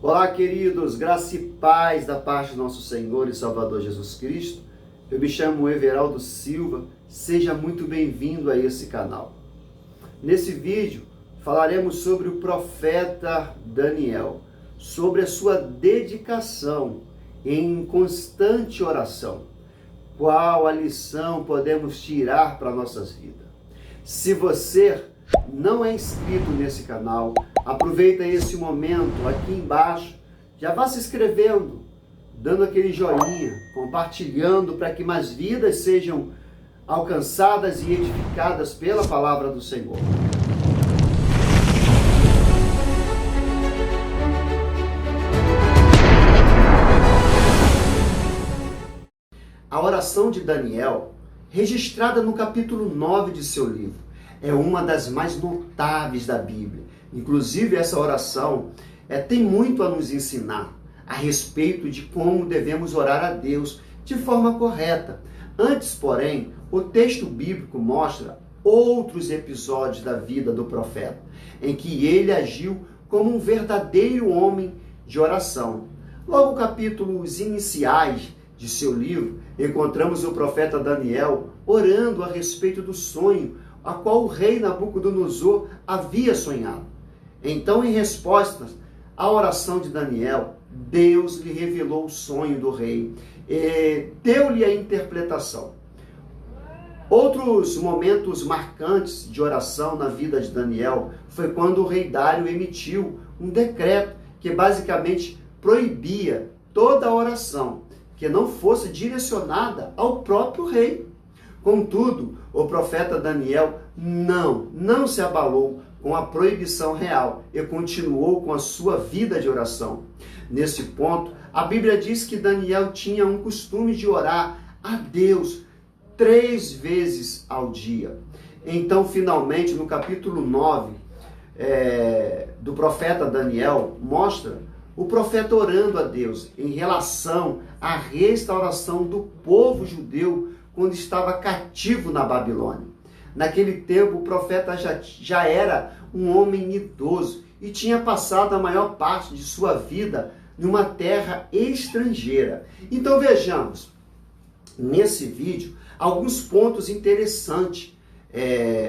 Olá, queridos, graça e paz da parte do nosso Senhor e Salvador Jesus Cristo. Eu me chamo Everaldo Silva, seja muito bem-vindo a esse canal. Nesse vídeo falaremos sobre o profeta Daniel, sobre a sua dedicação em constante oração. Qual a lição podemos tirar para nossas vidas? Se você não é inscrito nesse canal, aproveita esse momento aqui embaixo, já vá se inscrevendo, dando aquele joinha, compartilhando para que mais vidas sejam alcançadas e edificadas pela palavra do Senhor. A oração de Daniel, registrada no capítulo 9 de seu livro, é uma das mais notáveis da Bíblia. Inclusive, essa oração tem muito a nos ensinar a respeito de como devemos orar a Deus de forma correta. Antes, porém, o texto bíblico mostra outros episódios da vida do profeta, em que ele agiu como um verdadeiro homem de oração. Logo, capítulos iniciais de seu livro, encontramos o profeta Daniel orando a respeito do sonho a qual o rei Nabucodonosor havia sonhado. Então, em resposta à oração de Daniel, Deus lhe revelou o sonho do rei, deu-lhe a interpretação. Outros momentos marcantes de oração na vida de Daniel foi quando o rei Dário emitiu um decreto que basicamente proibia toda a oração que não fosse direcionada ao próprio rei. Contudo, o profeta Daniel não se abalou com a proibição real e continuou com a sua vida de oração. Nesse ponto, a Bíblia diz que Daniel tinha um costume de orar a Deus 3 vezes ao dia. Então, finalmente, no capítulo 9 do profeta Daniel, mostra o profeta orando a Deus em relação à restauração do povo judeu quando estava cativo na Babilônia. Naquele tempo, o profeta já era um homem idoso e tinha passado a maior parte de sua vida numa terra estrangeira. Então vejamos, nesse vídeo, alguns pontos interessantes,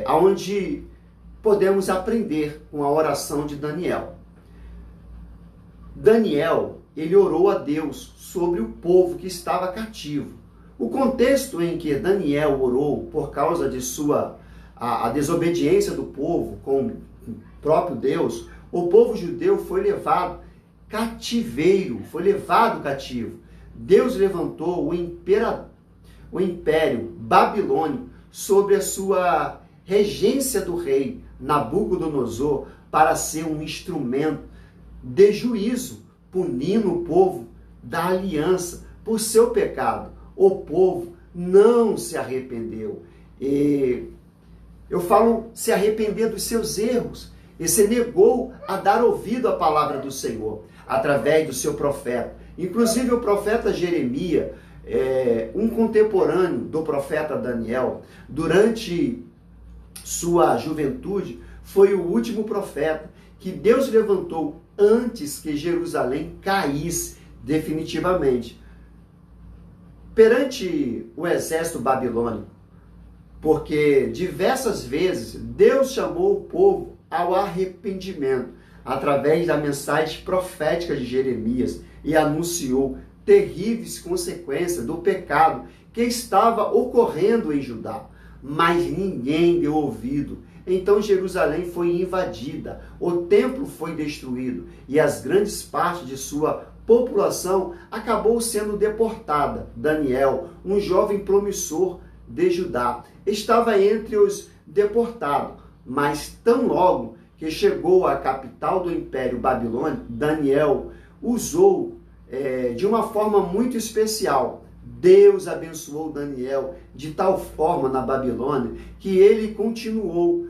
onde podemos aprender com a oração de Daniel. Daniel, ele orou a Deus sobre o povo que estava cativo. O contexto em que Daniel orou por causa de a desobediência do povo com o próprio Deus, o povo judeu foi levado cativeiro, foi levado cativo. Deus levantou o império babilônico sobre a sua regência do rei Nabucodonosor para ser um instrumento de juízo, punindo o povo da aliança por seu pecado. O povo não se arrependeu. Eu falo se arrepender dos seus erros. E se negou a dar ouvido à palavra do Senhor, através do seu profeta. Inclusive o profeta Jeremias, um contemporâneo do profeta Daniel, durante sua juventude, foi o último profeta que Deus levantou antes que Jerusalém caísse definitivamente perante o exército babilônico, porque diversas vezes Deus chamou o povo ao arrependimento através da mensagem profética de Jeremias e anunciou terríveis consequências do pecado que estava ocorrendo em Judá, mas ninguém deu ouvido. Então Jerusalém foi invadida, o templo foi destruído e as grandes partes de sua população acabou sendo deportada. Daniel, um jovem promissor de Judá, estava entre os deportados, mas tão logo que chegou à capital do Império Babilônico, Daniel usou de uma forma muito especial. Deus abençoou Daniel de tal forma na Babilônia que ele continuou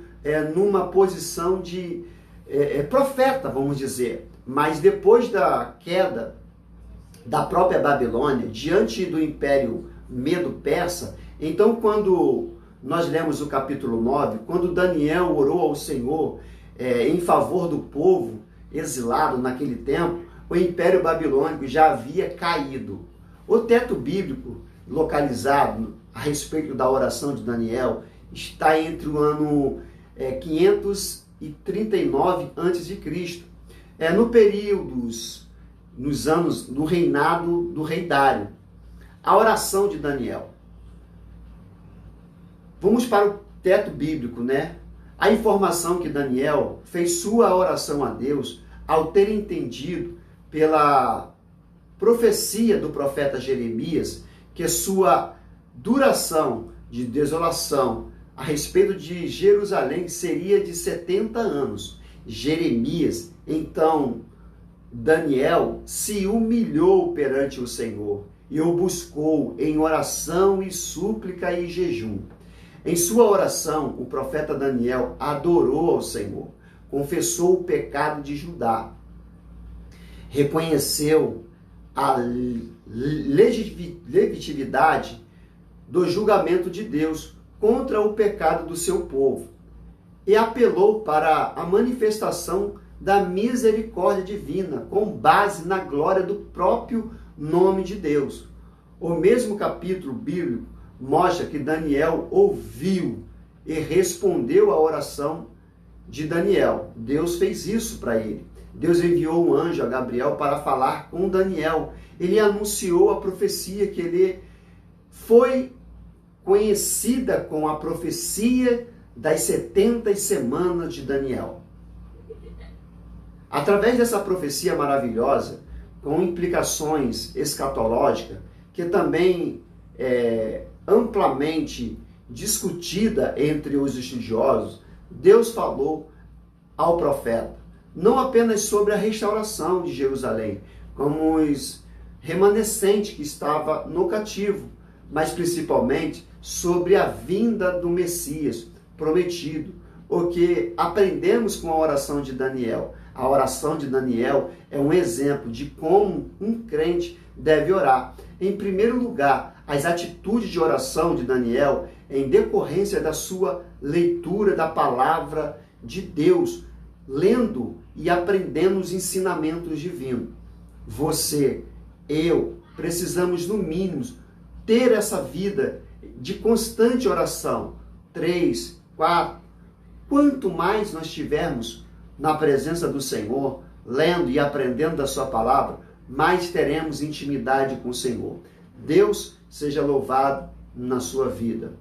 numa posição de profeta, vamos dizer. Mas depois da queda da própria Babilônia, diante do Império Medo-Persa, então quando nós lemos o capítulo 9, quando Daniel orou ao Senhor em favor do povo exilado naquele tempo, o Império Babilônico já havia caído. O teto bíblico localizado a respeito da oração de Daniel está entre o ano 539 a.C., no período, nos anos do reinado do rei Dário. A oração de Daniel. Vamos para o teto bíblico, né? A informação que Daniel fez sua oração a Deus ao ter entendido pela profecia do profeta Jeremias que sua duração de desolação a respeito de Jerusalém seria de 70 anos. Jeremias, então, Daniel se humilhou perante o Senhor e o buscou em oração e súplica e jejum. Em sua oração, o profeta Daniel adorou ao Senhor, confessou o pecado de Judá, reconheceu a legitimidade do julgamento de Deus contra o pecado do seu povo e apelou para a manifestação da misericórdia divina com base na glória do próprio nome de Deus. O mesmo capítulo bíblico mostra que Daniel ouviu e respondeu à oração de Daniel. Deus fez isso para ele. Deus enviou um anjo a Gabriel para falar com Daniel. Ele anunciou a profecia que ele foi conhecida com a profecia das 70 semanas de Daniel. Através dessa profecia maravilhosa, com implicações escatológicas, que também é amplamente discutida entre os estudiosos, Deus falou ao profeta, não apenas sobre a restauração de Jerusalém, como os remanescentes que estavam no cativo, mas principalmente sobre a vinda do Messias prometido, o que aprendemos com a oração de Daniel. A oração de Daniel é um exemplo de como um crente deve orar. Em primeiro lugar, as atitudes de oração de Daniel em decorrência da sua leitura da palavra de Deus, lendo e aprendendo os ensinamentos divinos. Você, eu, precisamos no mínimo ter essa vida de constante oração. 3, 4. Quanto mais nós tivermos na presença do Senhor, lendo e aprendendo da sua palavra, mais teremos intimidade com o Senhor. Deus seja louvado na sua vida.